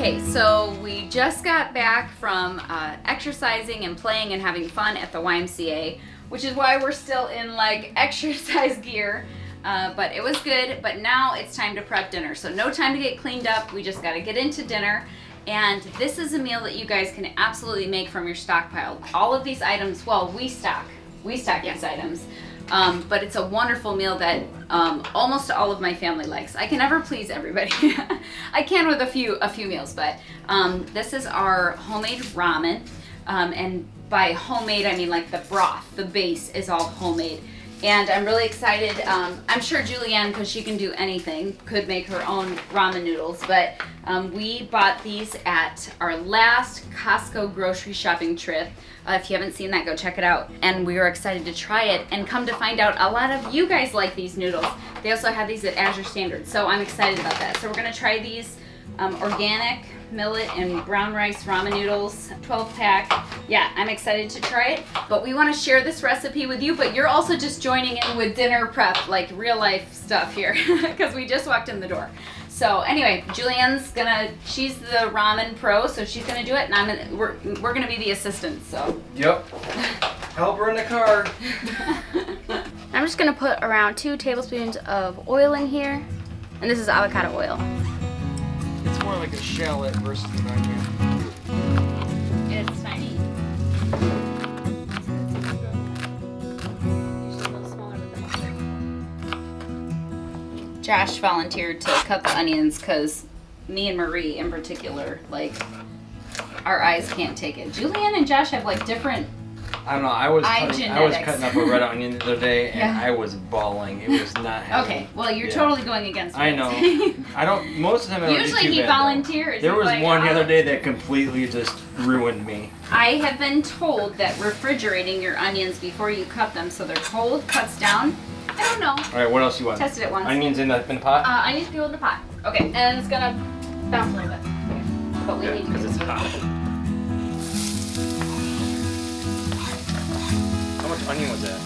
Okay, so we just got back from exercising and playing and having fun at the YMCA, which is why we're still in like exercise gear. But it was good, but now it's time to prep dinner. So no time to get cleaned up, we just gotta get into dinner. And this is a meal that you guys can absolutely make from your stockpile. All of these items, well, we stock these items. But it's a wonderful meal that almost all of my family likes. I can never please everybody. I can with a few meals, but this is our homemade ramen. And by homemade, I mean like the broth, the base is all homemade. And I'm really excited. I'm sure Julianne, because she can do anything, could make her own ramen noodles. But we bought these at our last Costco grocery shopping trip. If you haven't seen that, go check it out. And we were excited to try it. And come to find out, a lot of you guys like these noodles. They also have these at Azure Standard. So I'm excited about that. So we're going to try these organic millet and brown rice ramen noodles, 12 pack. Yeah, I'm excited to try it, but we want to share this recipe with you, but you're also just joining in with dinner prep, like real life stuff here, because we just walked in the door. So anyway, Julianne's she's the ramen pro, so she's gonna do it, and we're gonna be the assistants, so. Yep. Help her in the car. I'm just gonna put around 2 tablespoons of oil in here, and this is avocado oil. It's more like a shallot versus an onion. It's tiny. Josh volunteered to cut the onions because me and Marie in particular, like, our eyes can't take it. Julianne and Josh have like different. I don't know. I was genetics. cutting up a red onion the other day, and Yeah. I was bawling. It was not happening. Okay, well you're Yeah. totally going against me. I know. I don't. Most of the time, I don't Usually do too he bad, though. volunteers. There He's was like, one the "Oh." other day that completely just ruined me. I have been told that refrigerating your onions before you cut them so they're cold cuts down. I don't know. All right, what else you want? Tested it once. Onions in the pot. I need to go in the pot. Okay, And it's gonna bounce a little bit. but we need to because do it's this. hot. How much onion was that?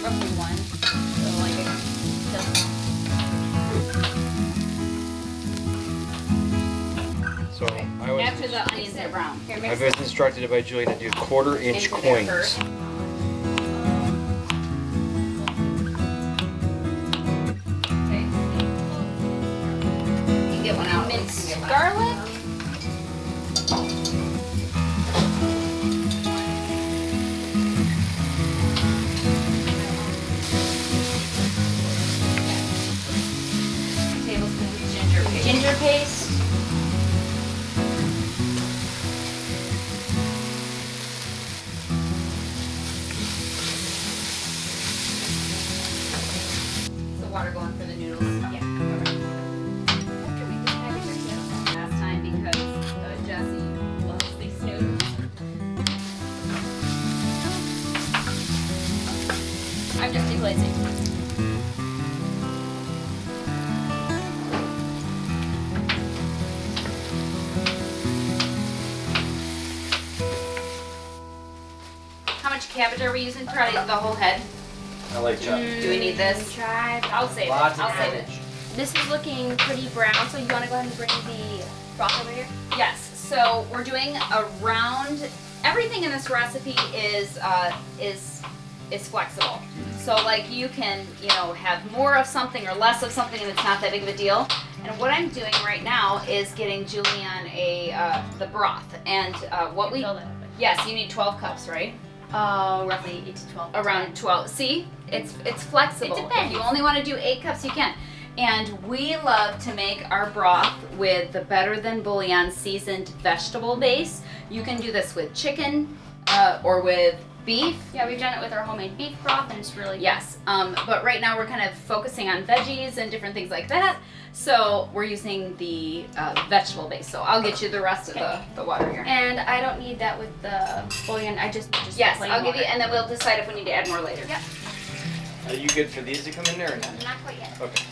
Roughly one. So like So I was. after the onions are brown. Here, I mix was it instructed by Julie to do quarter-inch into there coins. first. Okay. You can get one out. Minced garlic. Tablespoons ginger paste. Ginger paste. Is the water going for the noodles? Yeah. Last time because Jessie loves these noodles. I'm just deglazing. How much cabbage are we using? Probably the whole head. I like chop. Do we need this? Try. I'll save it. Lots of I'll save it. cabbage. This is looking pretty brown, so you want to go ahead and bring the broth over here? Yes. So we're doing around everything in this recipe is flexible. So like you can have more of something or less of something, and it's not that big of a deal. And what I'm doing right now is getting Julianne the broth, and what we Fill that up. yes, you need 12 cups, right? Roughly 8 to 12. Around 12. See, it's flexible. It depends. If you only want to do 8 cups, you can. And we love to make our broth with the Better Than Bouillon seasoned vegetable base. You can do this with chicken or with beef. Yeah, we've done it with our homemade beef broth, and it's really good. Yes, but right now we're kind of focusing on veggies and different things like that. So we're using the vegetable base. So I'll get you the rest of the water here. And I don't need that with the bouillon. I just Yes, plain I'll give water. you, and then we'll decide if we need to add more later. Yep. Are you good for these to come in there or not? Not quite yet. Okay.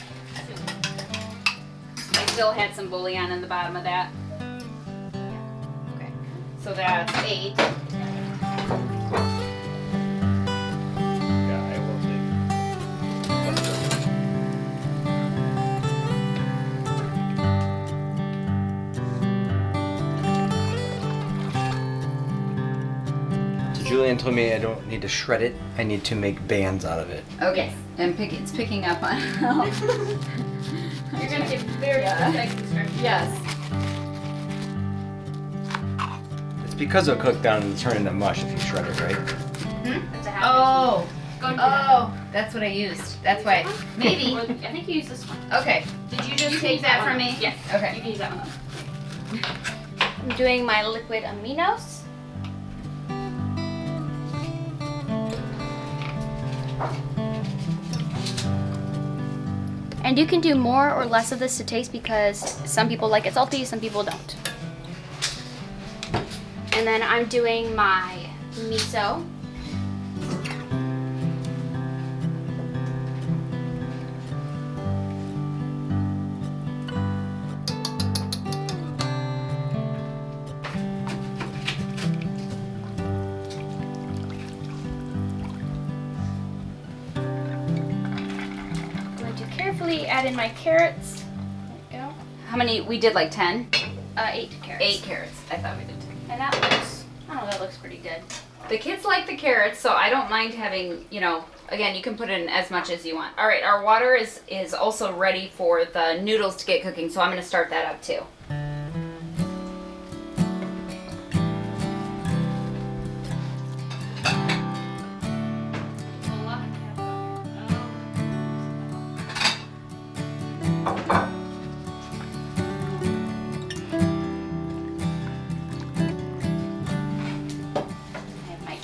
I still had some bouillon in the bottom of that. Okay, so that's 8. Yeah, I will take. Julian told me I don't need to shred it. I need to make bands out of it. Okay, and it's picking up on. You're gonna give very precise instructions. Yes. It's because it'll cook down and turn into mush if you shred it, right? That's a habit. Oh. Go and do that. That's what I used. That's why. Or Maybe. I think you used this one. Okay. Did you just You can take use that one. from me? Yes. Okay. You can use that one. I'm doing my liquid aminos. And you can do more or less of this to taste because some people like it salty, some people don't. And then I'm doing my miso. Carefully add in my carrots. There you go. How many? We did like 10? 8 carrots. 8 carrots. I thought we did 10. And that looks, I don't know, that looks pretty good. The kids like the carrots, so I don't mind having, again, you can put in as much as you want. All right, our water is also ready for the noodles to get cooking, so I'm going to start that up too.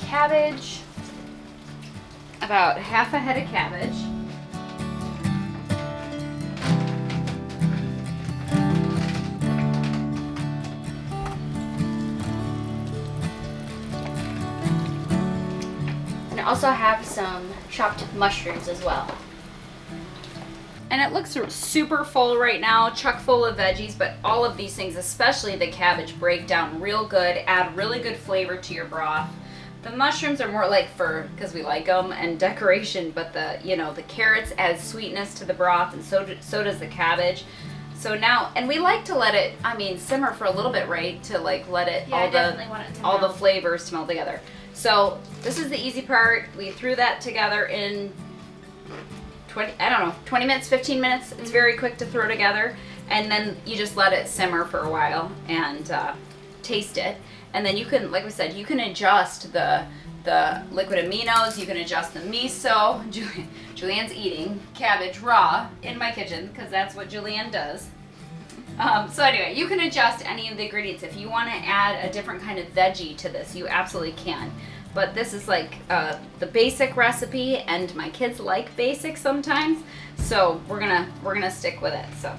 Cabbage. About half a head of cabbage. And I also have some chopped mushrooms as well. And it looks super full right now, chock full of veggies, but all of these things, especially the cabbage, break down real good, add really good flavor to your broth. The mushrooms are more like because we like them, and decoration, but the carrots add sweetness to the broth, and so does the cabbage. So now, and we like to let it, simmer for a little bit, right? To let it, Yeah, I definitely want it to all the melt. flavors to melt together. So this is the easy part. We threw that together in 20 minutes, 15 minutes. It's very quick to throw together. And then you just let it simmer for a while and taste it. And then you can, like we said, you can adjust the liquid aminos, you can adjust the miso. Julianne's eating cabbage raw in my kitchen because that's what Julianne does. So anyway, you can adjust any of the ingredients. If you want to add a different kind of veggie to this, you absolutely can. But this is like the basic recipe, and my kids like basic sometimes, so we're gonna stick with it. So.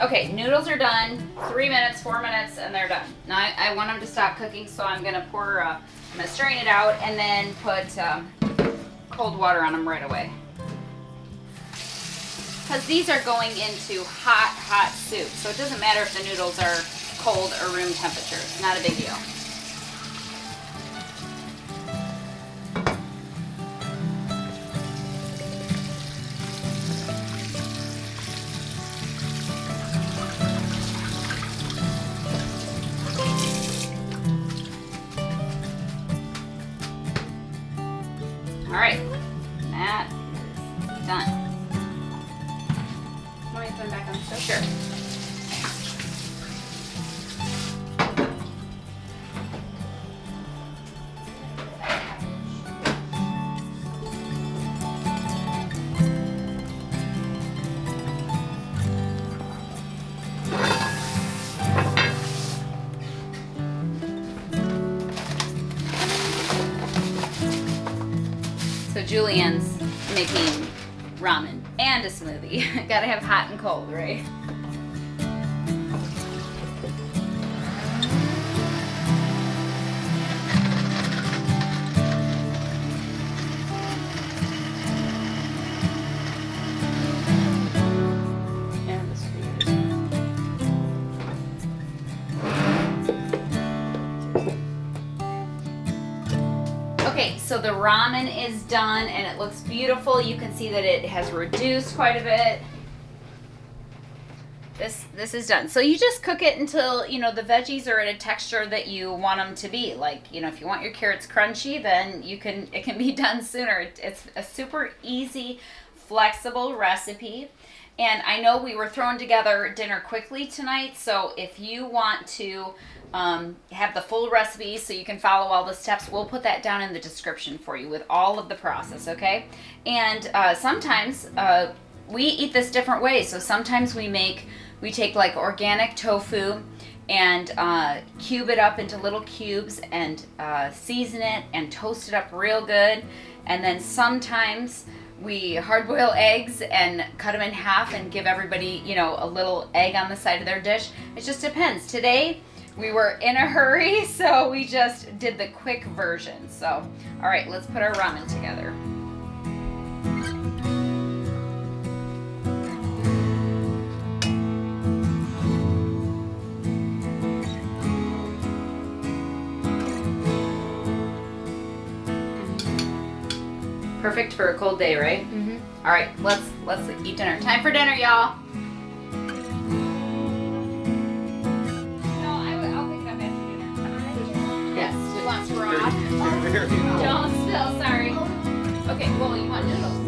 Okay, noodles are done. 3 minutes, 4 minutes, and they're done. Now I want them to stop cooking, so I'm gonna I'm gonna strain it out and then put cold water on them right away. Because these are going into hot soup, so it doesn't matter if the noodles are cold or room temperature. It's not a big deal. All right, that is done. Want me to put them back on the stove? Sure. So Julianne's making ramen and a smoothie. Gotta have hot and cold, right? And the sweet. Okay, so the ramen is done and it looks beautiful. You can see that it has reduced quite a bit. This is done. So you just cook it until, you know, the veggies are at a texture that you want them to be. Like, you know, if you want your carrots crunchy, then it can be done sooner. It's a super easy, flexible recipe. And I know we were throwing together dinner quickly tonight, so if you want to have the full recipe so you can follow all the steps, we'll put that down in the description for you with all of the process, okay? And sometimes we eat this different ways. So sometimes we take like organic tofu and cube it up into little cubes and season it and toast it up real good. And then sometimes we hard boil eggs and cut them in half and give everybody, you know, a little egg on the side of their dish. It just depends. Today we were in a hurry, so we just did the quick version. So, all right, let's put our ramen together. Perfect for a cold day, right? Mm-hmm. All right, let's eat dinner. Time for dinner, y'all. No, I'll pick it up after dinner. Yes. You want broth? Don't spill. Sorry. Okay. Well, you want noodles?